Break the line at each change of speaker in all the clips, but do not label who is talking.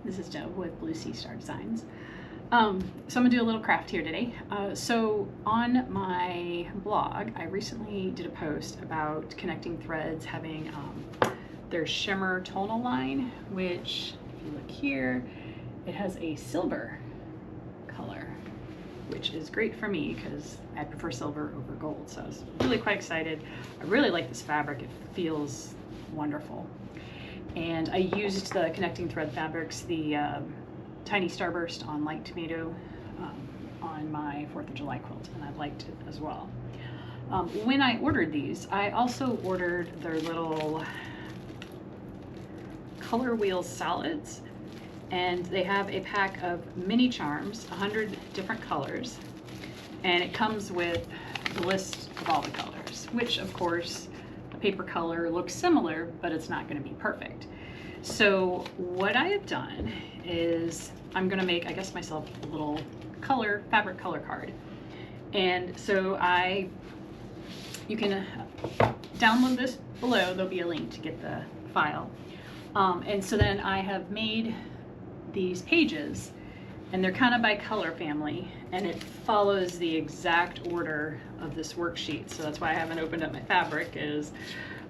This is Joe with Blue Sea Star Designs. So I'm gonna do a little craft here today. So on my blog, I recently did a post about connecting threads having their shimmer tonal line, which if you look here, it has a silver color, which is great for me because I prefer silver over gold. So I was really quite excited. I really like this fabric. It feels wonderful. And I used the connecting thread fabrics, the Tiny Starburst on Light Tomato on my 4th of July quilt, and I liked it as well. When I ordered these, I also ordered their little color wheel solids, and they have a pack of mini charms, 100 different colors, and it comes with the list of all the colors, which of course paper color looks similar, but it's not going to be perfect. So what I have done is I'm going to make, I guess, myself a little fabric color card. And so you can download this below. There'll be a link to get the file. And so then I have made these pages, and they're kind of by color family, and it follows the exact order of this worksheet. So that's why I haven't opened up my fabric, is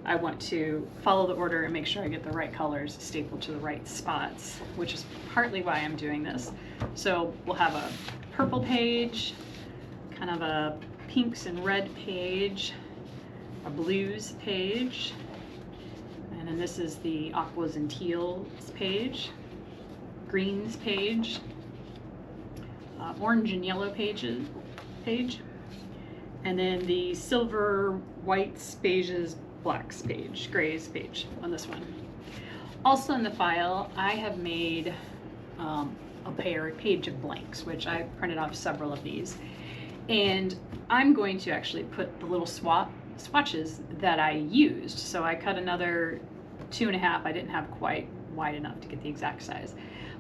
I want to follow the order and make sure I get the right colors stapled to the right spots, which is partly why I'm doing this. So we'll have a purple page, kind of a pinks and red page, a blues page, and then this is the aquas and teals page, greens page, orange and yellow page, and then the silver, whites, beiges, blacks page, grays page on this one. Also in the file, I have made a page of blanks, which I printed off several of these, and I'm going to actually put the little swatches that I used. So I cut another 2.5. I didn't have quite wide enough to get the exact size,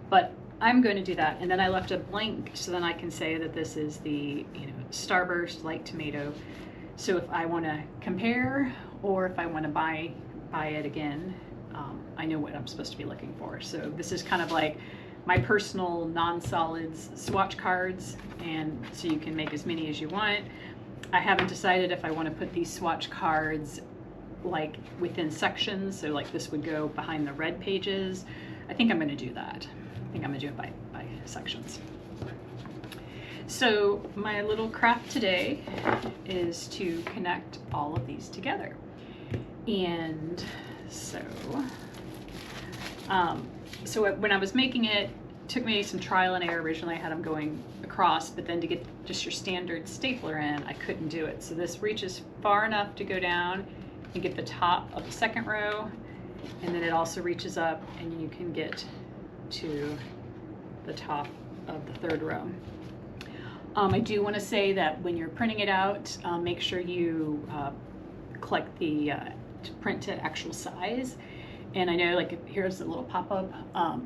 but I'm going to do that, and then I left a blank so then I can say that this is the Starburst Light Tomato. So if I want to compare, or if I want to buy it again, I know what I'm supposed to be looking for. So this is kind of like my personal non-solids swatch cards, and so you can make as many as you want. I haven't decided if I want to put these swatch cards like within sections, so like this would go behind the red pages. I think I'm going to do that. I think I'm going to do it by sections. So my little craft today is to connect all of these together. And so, when I was making it, took me some trial and error. Originally I had them going across, but then to get just your standard stapler in, I couldn't do it. So this reaches far enough to go down and get the top of the second row, and then it also reaches up and you can get to the top of the third row. I do want to say that when you're printing it out, make sure you collect the to print to actual size. And I know, like, here's a little pop-up.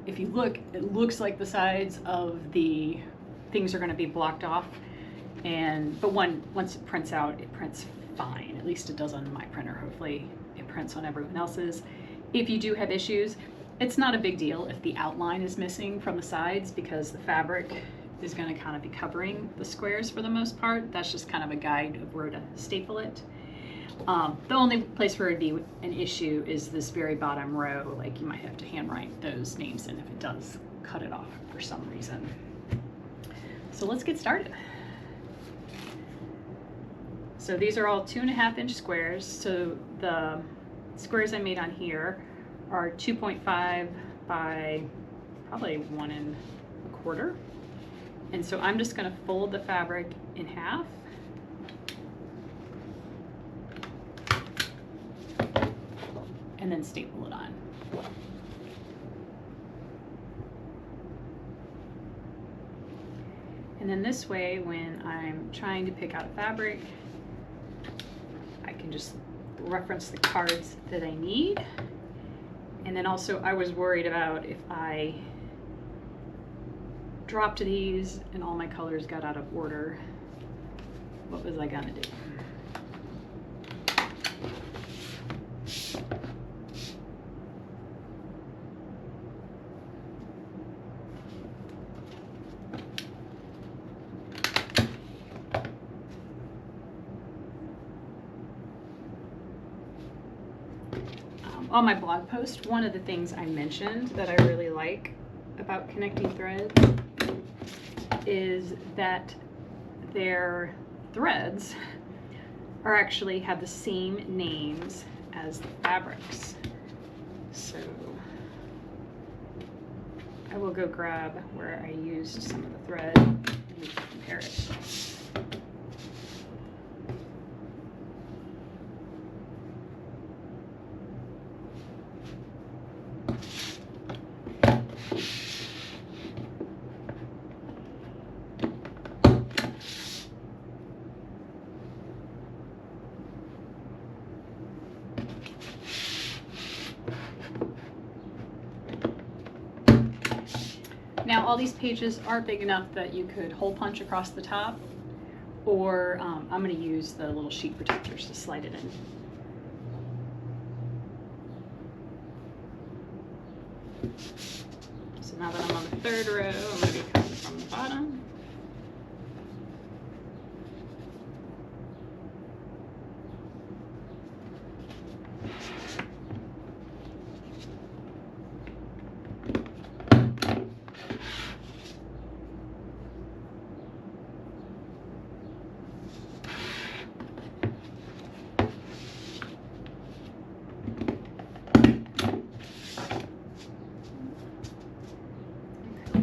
If you look, it looks like the sides of the things are going to be blocked off, but once it prints out, it prints fine. At least it does on my printer. Hopefully it prints on everyone else's. If you do have issues, it's not a big deal if the outline is missing from the sides, because the fabric is going to kind of be covering the squares for the most part. That's just kind of a guide of where to staple it. The only place where it would be an issue is this very bottom row. Like, you might have to handwrite those names in if it does cut it off for some reason. So let's get started. So these are all 2.5-inch squares. So the squares I made on here are 2.5 by probably 1 1/4. And so I'm just going to fold the fabric in half. And then staple it on. And then this way, when I'm trying to pick out a fabric, I can just reference the cards that I need. And then also, I was worried about if I dropped these and all my colors got out of order, what was I gonna do? on my blog post, one of the things I mentioned that I really like about connecting threads is that their threads are actually have the same names as the fabrics. So I will go grab where I used some of the thread and we can compare it. Now all these pages are big enough that you could hole punch across the top, or I'm going to use the little sheet protectors to slide it in. So now that I'm on the third row, I'm going to be cutting from the bottom.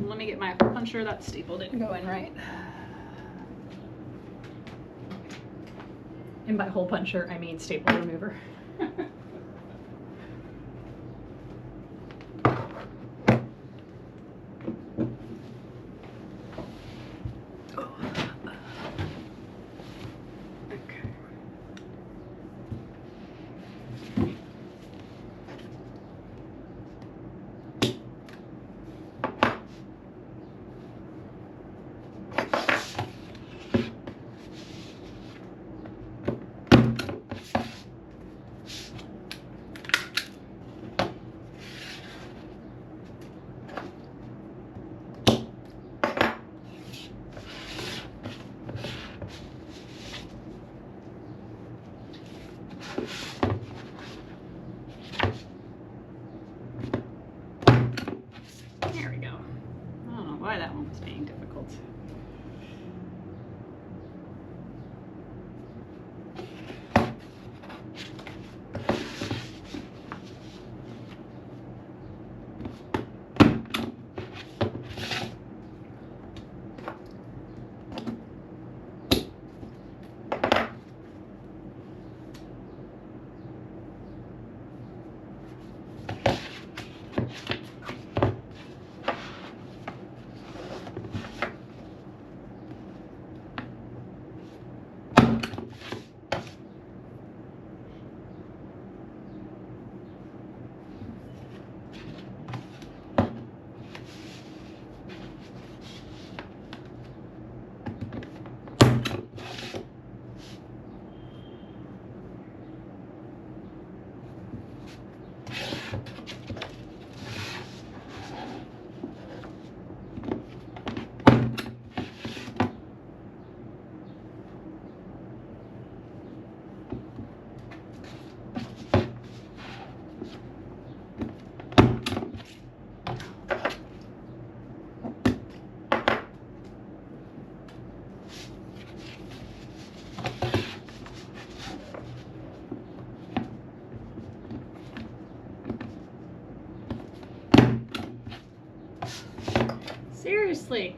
Let me get my puncher. That staple didn't go in right. And by hole puncher, I mean staple remover. There we go. I don't know why that one was being difficult. Seriously.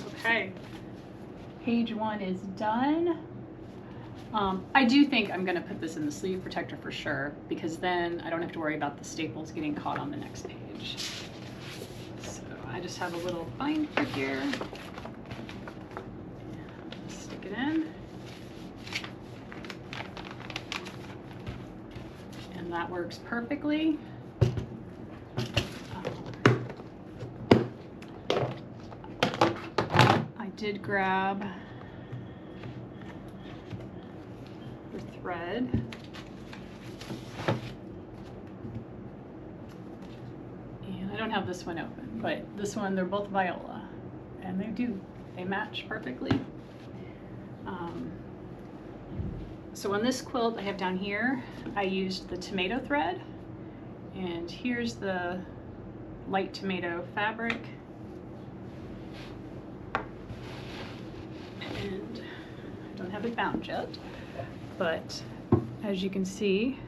Okay, page one is done. I do think I'm going to put this in the sleeve protector for sure, because then I don't have to worry about the staples getting caught on the next page. So I just have a little binder here. Stick it in. And that works perfectly. I did grab the thread. And I don't have this one open, but this one, they're both viola. and they do. They match perfectly. So on this quilt I have down here, I used the tomato thread, and here's the light tomato fabric. And I don't have it bound yet, but as you can see,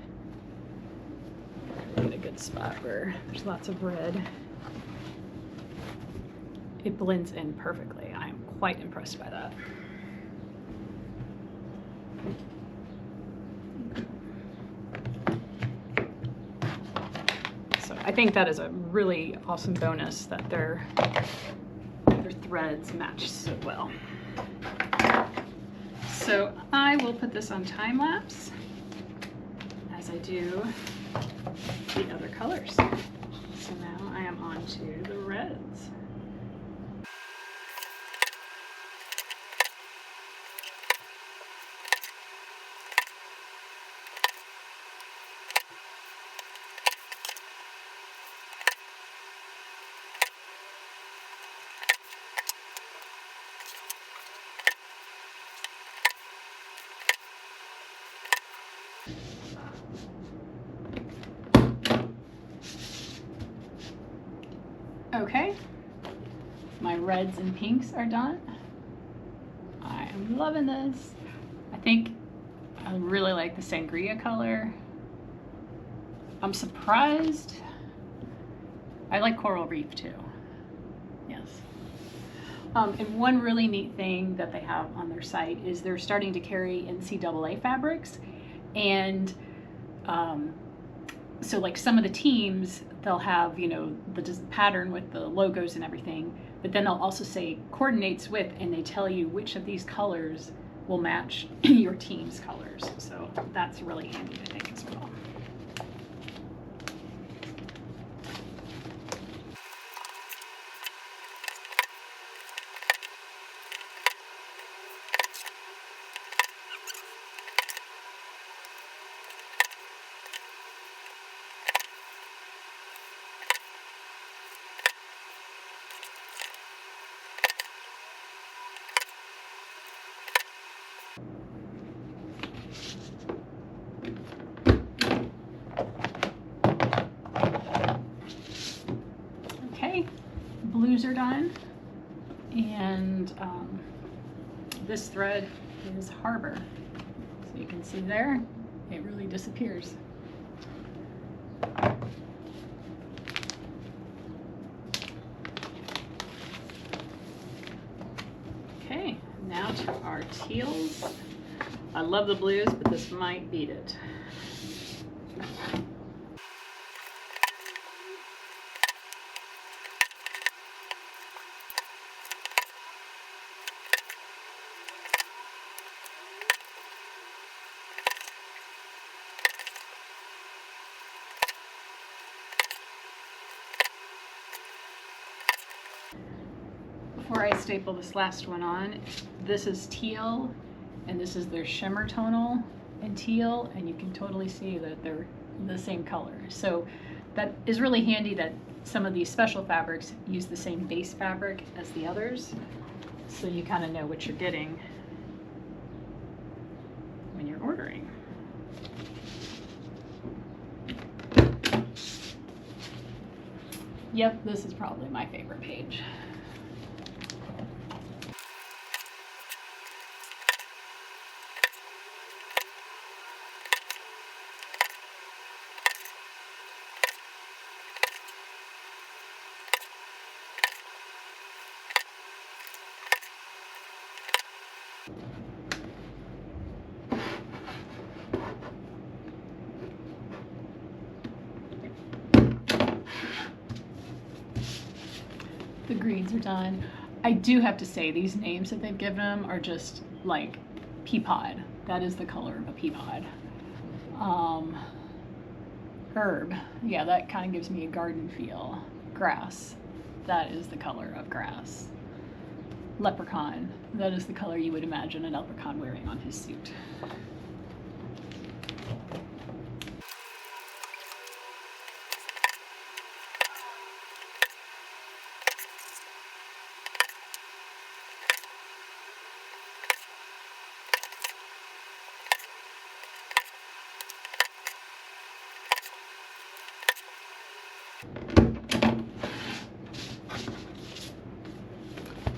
get a good spot where there's lots of red. It blends in perfectly. I am quite impressed by that. So I think that is a really awesome bonus that their threads match so well. So I will put this on time lapse as I do the other colors. So now I am on to the reds. Okay, my reds and pinks are done. I am loving this. I think I really like the sangria color. I'm surprised. I like coral reef too. Yes. And one really neat thing that they have on their site is they're starting to carry NCAA fabrics, and so like some of the teams, they'll have, you know, the pattern with the logos and everything, but then they'll also say coordinates with, and they tell you which of these colors will match your team's colors. So that's really handy, I think, as well. Okay, blues are done, and this thread is Harbor. So you can see there, it really disappears. Okay, now to our teals. I love the blues, but this might beat it. Before I staple this last one on, this is teal, and this is their shimmer tonal and teal, and you can totally see that they're the same color. So that is really handy that some of these special fabrics use the same base fabric as the others, so you kind of know what you're getting when you're ordering. Yep, this is probably my favorite page. The greens are done. I do have to say, these names that they've given them are just like pea pod. That is the color of a pea pod. Herb, yeah, that kind of gives me a garden feel. Grass, that is the color of grass. Leprechaun, that is the color you would imagine a leprechaun wearing on his suit.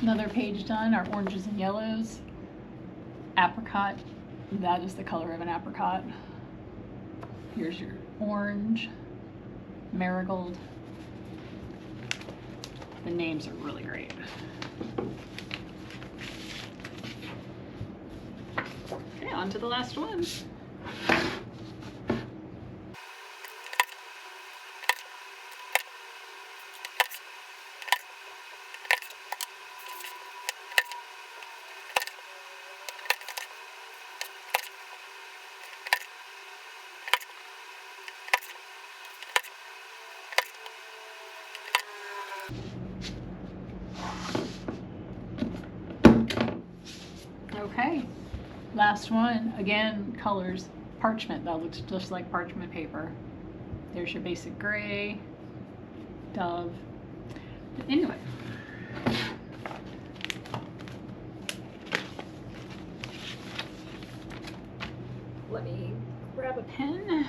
Another page done, our oranges and yellows. Apricot, that is the color of an apricot. Here's your orange, marigold. The names are really great. Okay, on to the last one. Okay, last one, again, colors, parchment. That looks just like parchment paper. There's your basic gray, dove. But anyway, let me grab a pen.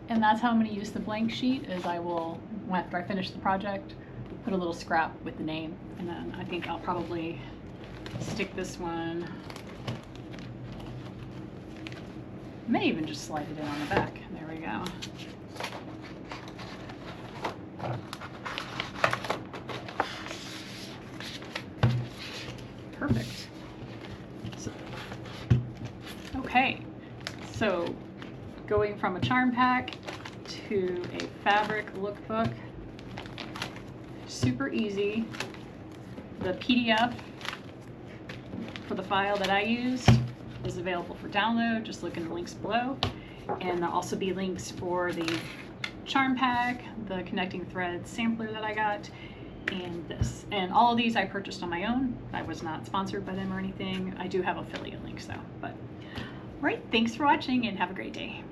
And that's how I'm going to use the blank sheet, is I will, after I finish the project, put a little scrap with the name, and then I think I'll probably stick this one, may even just slide it in on the back. There we go. Perfect. Okay, so going from a charm pack to a fabric lookbook, super easy. The PDF for the file that I used is available for download. Just look in the links below, and there'll also be links for the charm pack, the connecting thread sampler that I got, and this. And all of these I purchased on my own. I was not sponsored by them or anything. I do have affiliate links though. But all right, thanks for watching and have a great day.